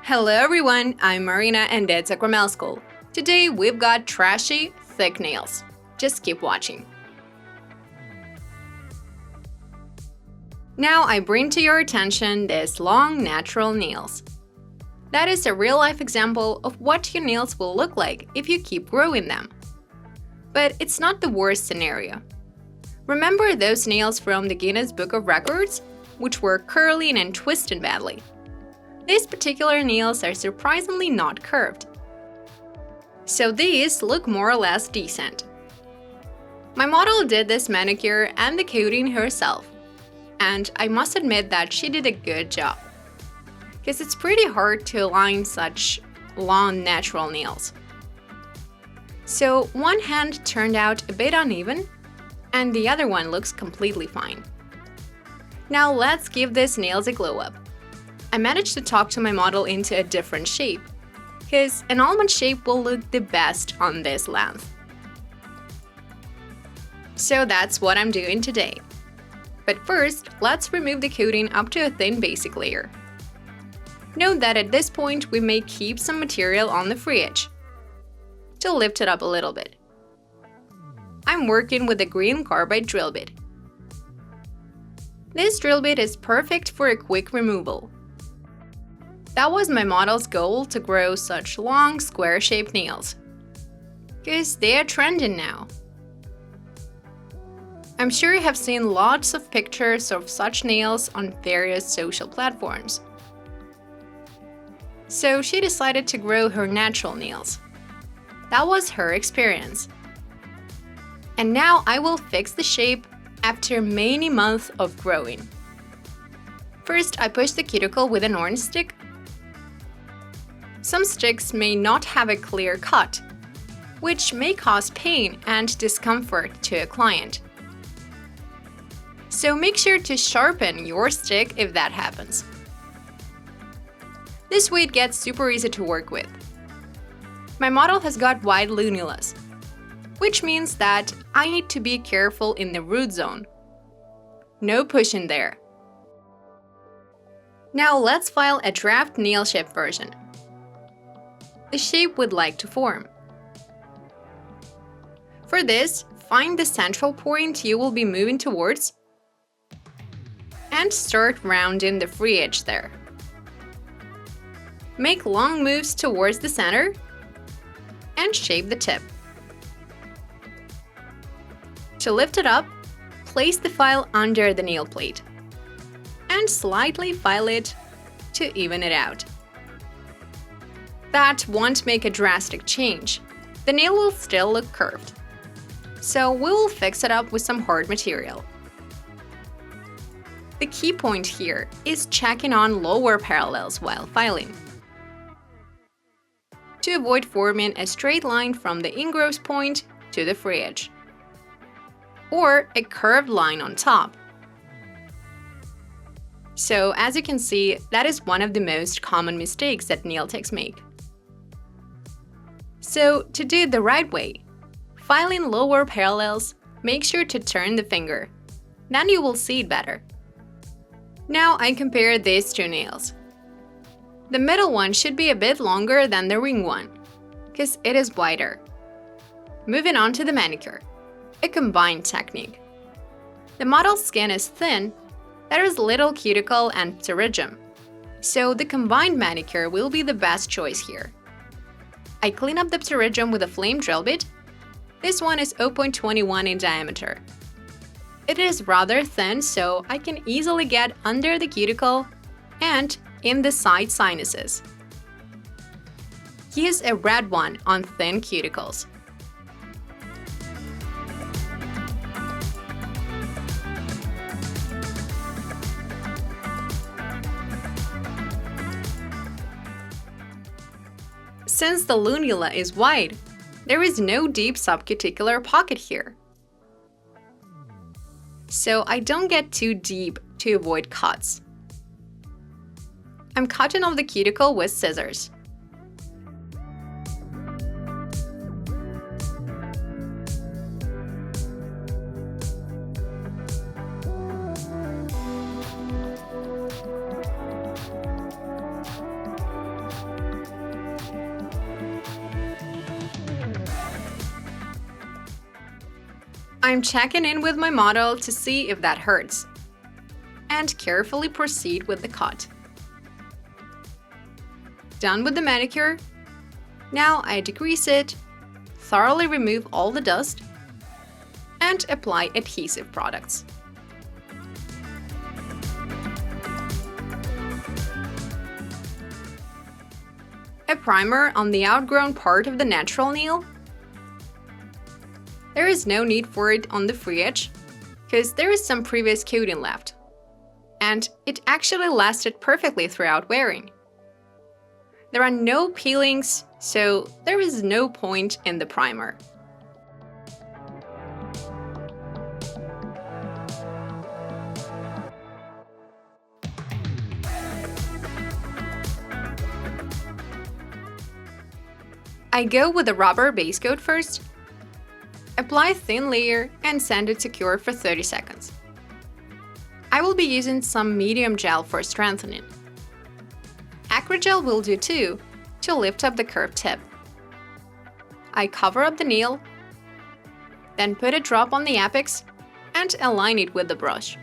Hello everyone, I'm Marina and it's Sakramel School. Today we've got trashy, thick nails. Just keep watching. Now I bring to your attention these long, natural nails. That is a real-life example of what your nails will look like if you keep growing them. But it's not the worst scenario. Remember those nails from the Guinness Book of Records, which were curling and twisted badly? These particular nails are surprisingly not curved. So these look more or less decent. My model did this manicure and the coating herself, and I must admit that she did a good job. Because it's pretty hard to align such long natural nails. So one hand turned out a bit uneven, and the other one looks completely fine. Now let's give these nails a glow up. I managed to talk to my model into a different shape, because an almond shape will look the best on this length. So that's what I'm doing today. But first, let's remove the coating up to a thin basic layer. Note that at this point we may keep some material on the free edge to lift it up a little bit. I'm working with a green carbide drill bit. This drill bit is perfect for a quick removal. That was my model's goal, to grow such long, square-shaped nails. Because they are trending now. I'm sure you have seen lots of pictures of such nails on various social platforms. So she decided to grow her natural nails. That was her experience. And now I will fix the shape after many months of growing. First, I push the cuticle with an orange stick. Some sticks may not have a clear cut, which may cause pain and discomfort to a client. So make sure to sharpen your stick if that happens. This way it gets super easy to work with. My model has got wide lunulas, which means that I need to be careful in the root zone. No pushing there. Now let's file a draft nail shape version. The shape we'd like to form. For this, find the central point you will be moving towards and start rounding the free edge there. Make long moves towards the center and shape the tip. To lift it up, place the file under the nail plate and slightly file it to even it out. That won't make a drastic change. The nail will still look curved. So we will fix it up with some hard material. The key point here is checking on lower parallels while filing, to avoid forming a straight line from the ingross point to the free edge, or a curved line on top. So as you can see, that is one of the most common mistakes that nail techs make. So to do it the right way, filing lower parallels, make sure to turn the finger. Then you will see it better. Now I compare these two nails. The middle one should be a bit longer than the ring one, because it is wider. Moving on to the manicure, a combined technique. The model's skin is thin, there is little cuticle and pterygium, so the combined manicure will be the best choice here. I clean up the pterygium with a flame drill bit. This one is 0.21 in diameter. It is rather thin, so I can easily get under the cuticle and in the side sinuses. Use a red one on thin cuticles. Since the lunula is wide, there is no deep subcuticular pocket here. So I don't get too deep to avoid cuts. I'm cutting off the cuticle with scissors. I'm checking in with my model to see if that hurts, and carefully proceed with the cut. Done with the manicure. Now I degrease it, thoroughly remove all the dust, and apply adhesive products. A primer on the outgrown part of the natural nail. There is no need for it on the free edge, because there is some previous coating left, and it actually lasted perfectly throughout wearing. There are no peelings, so there is no point in the primer. I go with a rubber base coat first, apply a thin layer and sand it to cure for 30 seconds. I will be using some medium gel for strengthening. Acrygel will do too, to lift up the curved tip. I cover up the nail, then put a drop on the apex and align it with the brush.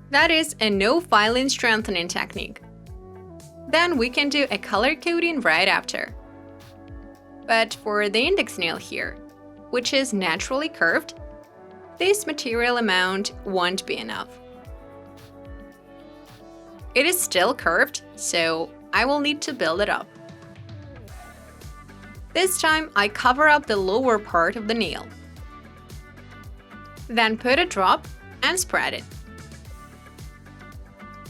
That is a no-filing strengthening technique. Then we can do a color coating right after. But for the index nail here, which is naturally curved, this material amount won't be enough. It is still curved, so I will need to build it up. This time I cover up the lower part of the nail. Then put a drop and spread it.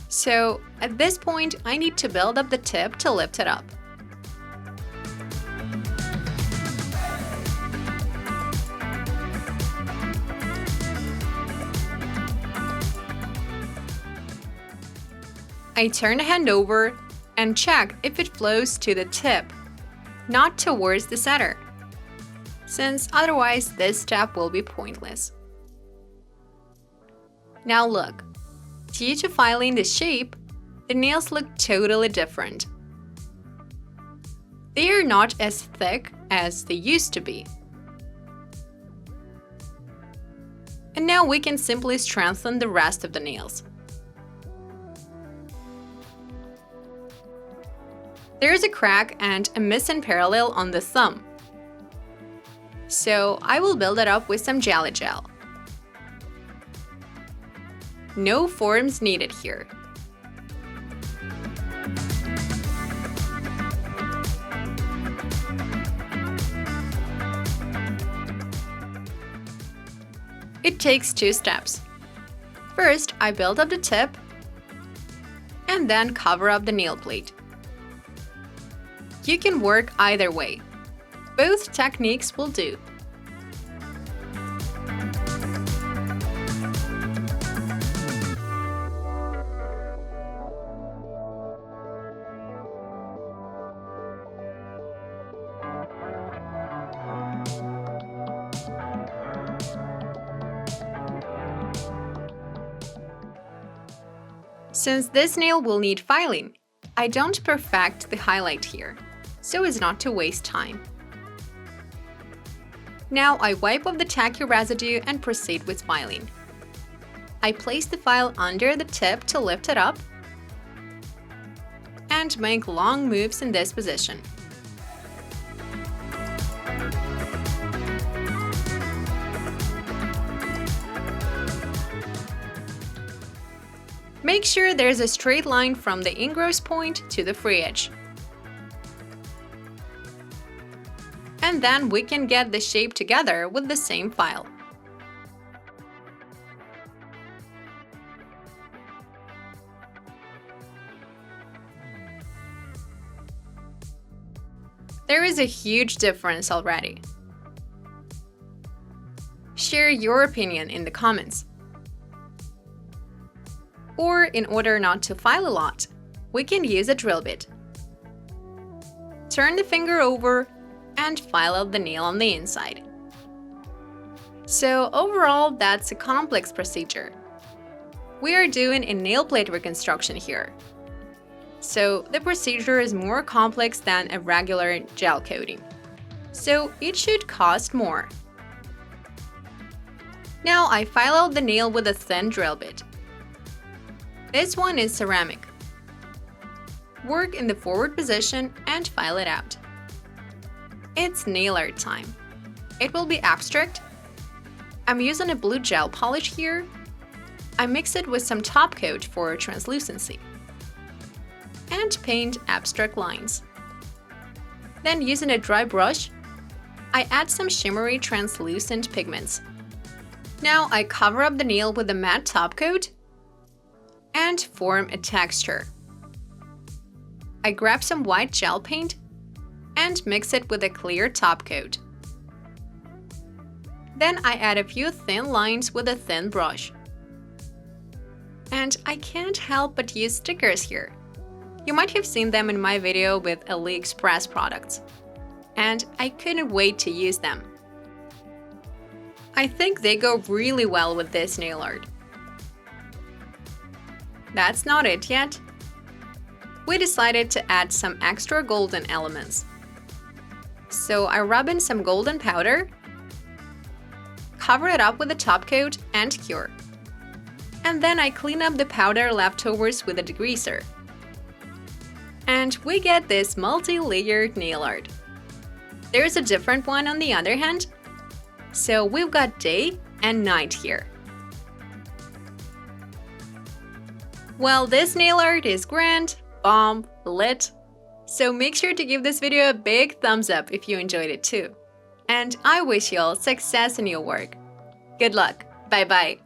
So at this point, I need to build up the tip to lift it up. I turn the hand over and check if it flows to the tip, not towards the center, since otherwise this step will be pointless. Now look. Due to filing the shape, the nails look totally different. They are not as thick as they used to be. And now we can simply strengthen the rest of the nails. There is a crack and a missing parallel on the thumb. So I will build it up with some jelly gel. No forms needed here. It takes 2 steps. First, I build up the tip and then cover up the nail plate. You can work either way. Both techniques will do. Since this nail will need filing, I don't perfect the highlight here, so as not to waste time. Now I wipe off the tacky residue and proceed with filing. I place the file under the tip to lift it up and make long moves in this position. Make sure there's a straight line from the ingross point to the free edge. And then we can get the shape together with the same file. There is a huge difference already. Share your opinion in the comments. Or, in order not to file a lot, we can use a drill bit. Turn the finger over and file out the nail on the inside. So overall, that's a complex procedure, We are doing a nail plate reconstruction here. So the procedure is more complex than a regular gel coating. So it should cost more. Now I file out the nail with a thin drill bit. This one is ceramic. Work in the forward position and file it out. It's nail art time. It will be abstract. I'm using a blue gel polish here. I mix it with some top coat for translucency. And paint abstract lines. Then using a dry brush, I add some shimmery translucent pigments. Now I cover up the nail with a matte top coat and form a texture. I grab some white gel paint and mix it with a clear top coat. Then I add a few thin lines with a thin brush. And I can't help but use stickers here. You might have seen them in my video with AliExpress products. And I couldn't wait to use them. I think they go really well with this nail art. That's not it yet. We decided to add some extra golden elements. So I rub in some golden powder, cover it up with a top coat and cure. And then I clean up the powder leftovers with a degreaser. And we get this multi-layered nail art. There's a different one on the other hand. So we've got day and night here. Well, this nail art is grand, bomb, lit. So make sure to give this video a big thumbs up if you enjoyed it too. And I wish you all success in your work. Good luck. Bye bye.